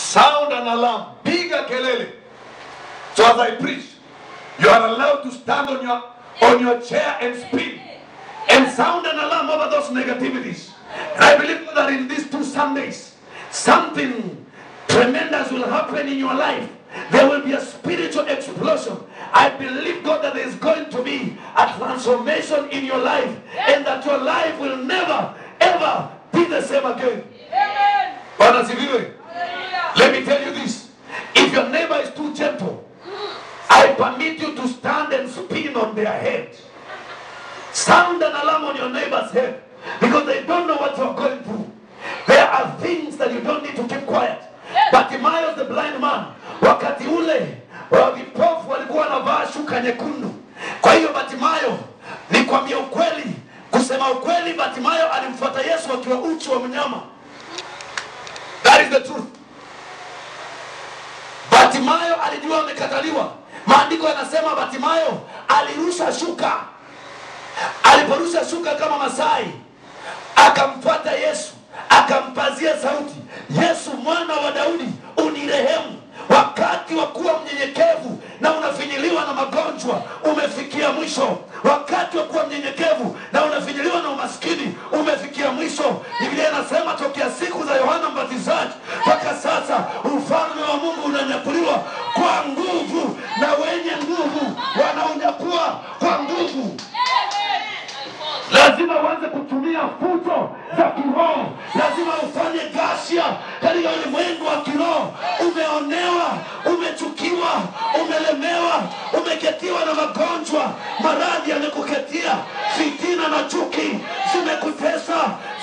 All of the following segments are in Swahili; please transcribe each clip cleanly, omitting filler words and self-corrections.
Sound an alarm. Piga kelele. So as I preach, you are allowed to stand on your chair and spin and sound an alarm over those negativities. And I believe that in these 2 Sundays, something tremendous will happen in your life. There will be a spiritual explosion. I believe, God, that there is going to be a transformation in your life, and that your life will never, ever be the same again. Amen. Let me tell you this. If your neighbor is too gentle, I permit you to stand and spin on their head. Sound an alarm on your neighbor's head, because they don't know what you're going through. There are things that you don't need to keep quiet. Bartimayo the blind man, wakati ule vipofu walikuwa wanavaa shuka nyekundu. Kwa hiyo Bartimayo, nikwambia ukweli, kusema ukweli, Bartimayo alimfuata Yesu akiwa uchi wa mnyama. That is the truth. Bartimayo alijua amekataliwa. Maandiko yanasema Bartimayo alirusha shuka. Aliporusha shuka kama Masai, akamfuata Yesu, akampazia sauti, Yesu mwana wa Daudi, unirehemu. Wakati wa kuwa mnyenyekevu na unafinyiliwa na magonjwa umefikia mwisho. Wakati wa kuwa mnyenyekevu na unafinyiliwa na umaskini umefikia mwisho. Biblia inasema tokea siku za Yohana Mbatizaji mpaka sasa ufalme wa Mungu unanyakuliwa kwa nguvu, na wenye nguvu wanaonyakua kwa nguvu. Lazima uanze kutumia futo za kiroho. Lazima ufanye ghasia katika ulimwengu wa kiroho. Umeonewa, umechukiwa, umelemewa, umeketiwa na magonjwa, maradhi yamekuketia, fitina na chuki zimekutesa,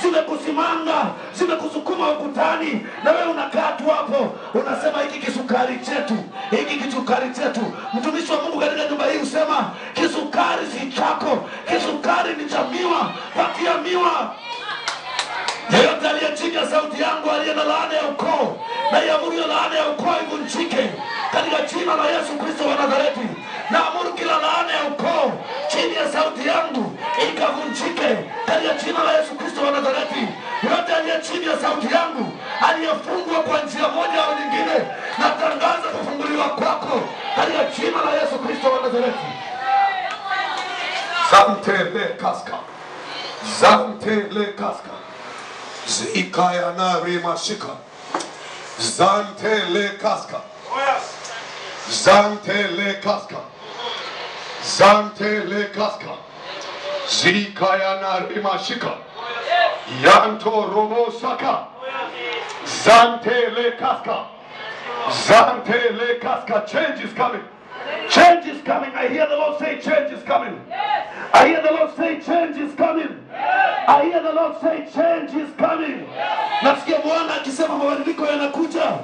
zimekusimanga, zimekusukuma ukutani, na wewe unakaa tu hapo unasema hiki kisukari chetu, hiki kisukari chetu. Mtumishi wa Mungu katika nyumba hii usema kisukari si chako, kisukari ni cha miwa. Patia miwa. Yeyote aliye chini ya sauti yangu aliye na laana ya ukoo, na iamuru laana ya ukoo ivunjike katika jina la Yesu Kristo wa Nazareti. Na amuru kila laana ya ukoo chini ya sauti yangu ikavunjike katika jina la Yesu Kristo wa Nazareti. Yote aliye chini ya sauti yangu aliyefungwa kwa njia moja au nyingine, natangaza kufunguliwa kwako katika jina la Yesu Kristo wa Nazareti. Zantele kaska. Zantele kaska. Zikaya na rimashika. Zantele kaska. Zantele kaska. Zantele kaska. Zikaya na rimashika. Yanto robo saka. Zantele kaska. Zantele kaska. Change is coming. Change is coming. I hear the Lord say change is coming. I hear the Lord say change is coming. I hear the Lord say change is coming. Nasikia Bwana akisema mabadiliko yanakuja.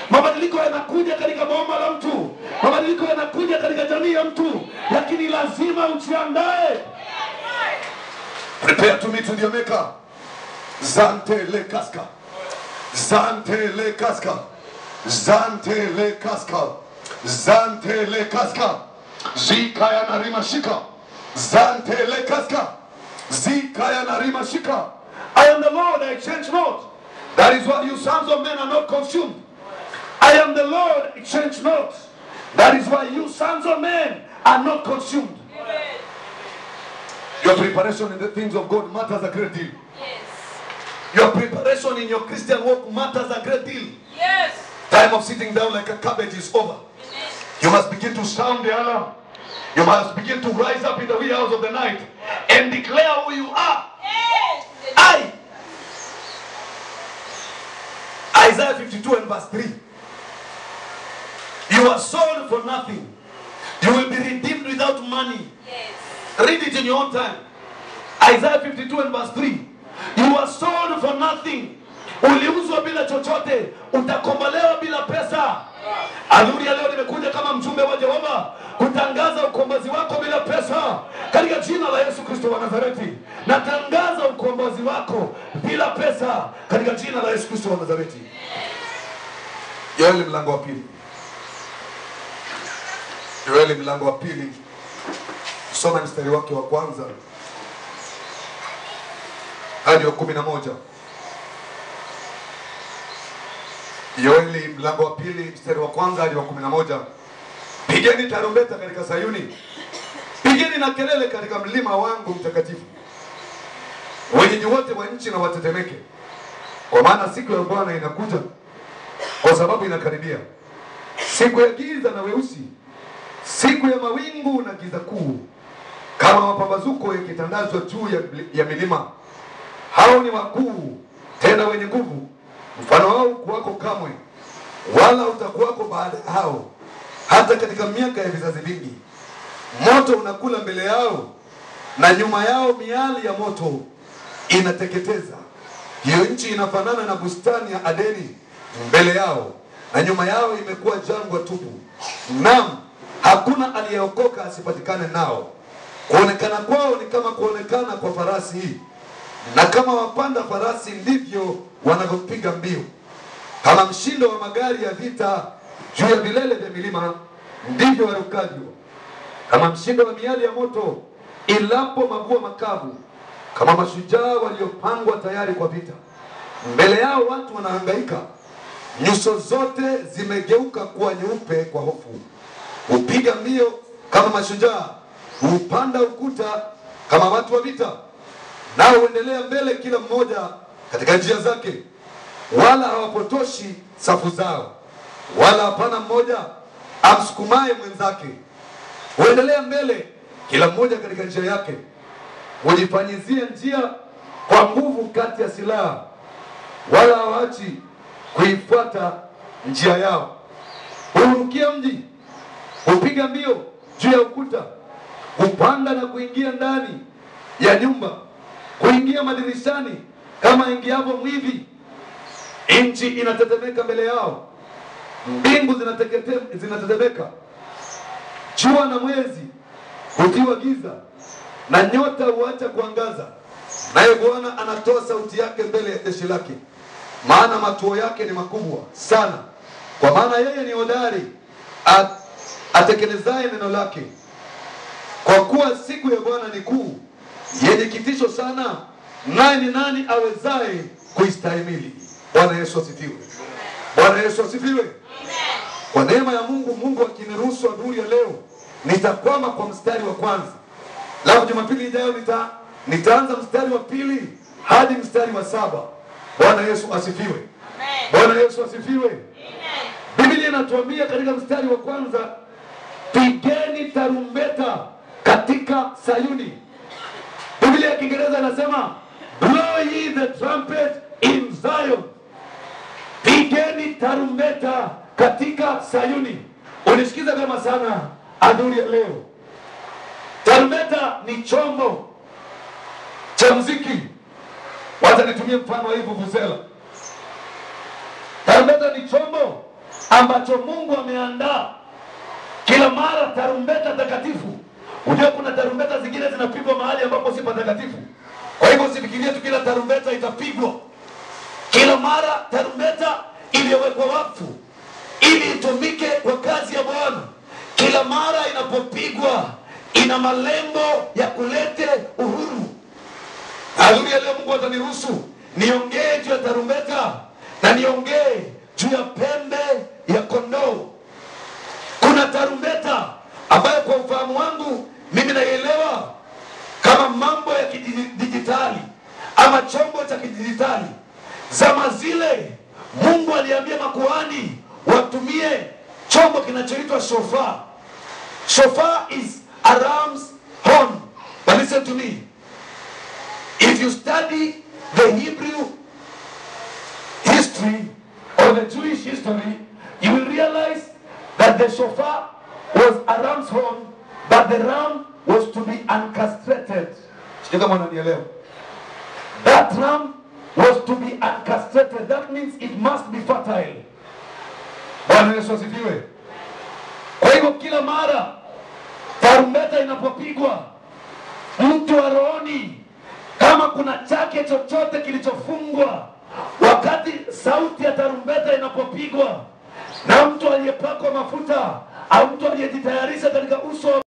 Mabadiliko yanakuja katika boma la mtu. Mabadiliko yanakuja katika jamii ya mtu. Lakini lazima ujiandae. Prepare to meet with your maker. Zante le kaska. Zante le kaska. Zante le kaska. Zante le kaska. Zikaya na rimashika. Zante le kaska. Zikaya na rimashika. I am the Lord, I change not. That is why you sons of men are not consumed. I am the Lord, I change not. That is why you sons of men are not consumed. Amen. Your preparation in the things of God matters a great deal. Yes. Your preparation in your Christian walk matters a great deal. Yes. Time of sitting down like a cabbage is over. Amen. You must begin to sound the alarm. You must begin to rise up in the wee hours of the night and declare who you are. Yes. Isaiah 52 and verse 3. You are sold for nothing. You will be redeemed without money. Yes. Read it in your own time. Isaiah 52 and verse 3. You are sold for nothing. Uliuzwa bila chochote, utakombolewa bila pesa. Adhuria leo nimekuja kama mjumbe wa Jehova kutangaza ukombozi wako bila pesa katika jina la Yesu Kristo wa Nazareti. Natangaza ukombozi wako bila pesa katika jina la Yesu Kristo wa Nazareti. Yoeli mlango wa pili. Yoeli mlango wa pili. Soma mstari wake wa kwanza hadi wa 11. Yoeli mlango wa 2 mstari wa 1 hadi wa 11. Pigeni tarumbeta katika Sayuni, pigeni na kelele katika mlima wangu mtakatifu. Wenyeji wote wa nchi na watetemeke, kwa maana siku ya Bwana inakuja, kwa sababu inakaribia. Siku ya giza na weusi, siku ya mawingu na giza kuu, kama mapambazuko yakitandazwa juu ya milima. Hao ni wakuu tena wenye nguvu, mfano wao kuwako kamwe, wala utakuwako baada hao, hata katika miaka ya vizazi vingi. Moto unakula mbele yao, na nyuma yao miali ya moto inateketeza. Hiyo nchi inafanana na bustani ya Adeni mbele yao, na nyuma yao imekuwa jangwa tupu. Naam, hakuna aliyeokoka asipatikane nao. Kuonekana kwao ni kama kuonekana kwa farasi, na kama wapanda farasi ndivyo wanavyopiga mbio. Kama mshindo wa magari ya vita juu ya vilele vya milima, ndivyo warukavyo. Kama mshindo wa miali ya moto ilapo mabua makavu, kama mashujaa waliopangwa tayari kwa vita. Mbele yao watu wanahangaika, nyuso zote zimegeuka kuwa nyeupe kwa hofu. Hupiga mbio kama mashujaa, hupanda ukuta kama watu wa vita. Nao huendelea mbele kila mmoja katika njia zake, wala hawapotoshi safu zao, wala hapana mmoja amsukumaye mwenzake. Huendelea mbele kila mmoja katika njia yake, hujifanyizia njia kwa nguvu kati ya silaha, wala hawaachi kuifuata njia yao. Hurukia mji, hupiga mbio juu ya ukuta, hupanda na kuingia ndani ya nyumba, kuingia madirishani kama ingiapo mwivi. Nchi inatetemeka mbele yao, mbingu zinatetemeka, jua na mwezi hutiwa giza, na nyota huacha kuangaza. Naye Bwana anatoa sauti yake mbele ya jeshi lake, maana matuo yake ni makubwa sana. Kwa maana yeye ni hodari, atekelezaye neno lake. Kwa kuwa siku ya Bwana ni kuu, yenye kitisho sana, naye ni nani awezaye kuistahimili? Bwana Yesu asifiwe. Bwana Yesu asifiwe. Kwa neema ya Mungu akiniruhusu adhuhuri ya leo, nitakwama kwa mstari wa kwanza. Leo Jumapili ijayo nitaanza mstari wa 2 hadi mstari wa 7. Bwana Yesu asifiwe. Bwana Yesu asifiwe. Biblia inatuambia katika mstari wa kwanza, pigeni tarumbeta katika Sayuni. Biblia ya Kiingereza inasema, blow ye the trumpet in Zion. Pigeni tarumbeta katika Sayuni. Unisikiza kama sana adhuhuri ya leo. Tarumbeta ni chombo cha muziki. Wacha nitumie mfano wa hii vuvuzela. Tarumbeta ni chombo ambacho Mungu ameandaa. Kila mara tarumbeta takatifu. Unajua kuna tarumbeta zingine zinapigwa mahali ambapo si patakatifu. Kwa hivyo usifikirie tu kila tarumbeta itapigwa. Kila mara tarumbeta iliyowekwa wakfu ili itumike kwa kazi ya Bwana, kila mara inapopigwa ina malengo ya kulete uhuru. Adhuhuri ya leo Mungu ataniruhusu niongee juu ya tarumbeta, na niongee juu ya pembe ya kondoo. Kuna tarumbeta ambayo kwa ufahamu wangu mimi naielewa kama mambo ya kidijitali ama chombo cha kidijitali. Zama zile Mungu aliambia makuhani watumie chombo kinachoitwa shofar. Shofar is a ram's horn. But listen to me. If you study the Hebrew history or the Jewish history, you will realize that the shofar was a ram's horn, but the ram was to be uncastrated. That ram was to be uncastrated. That means it must be fertile. Bwana Yesu asifiwe. Kwa hivyo kila mara tarumbeta inapopigwa, mtu wa rohoni, kama kuna chake chochote kilichofungwa wakati sauti ya tarumbeta inapopigwa, na mtu aliyepakwa mafuta au mtu aliyejitayarisha katika uso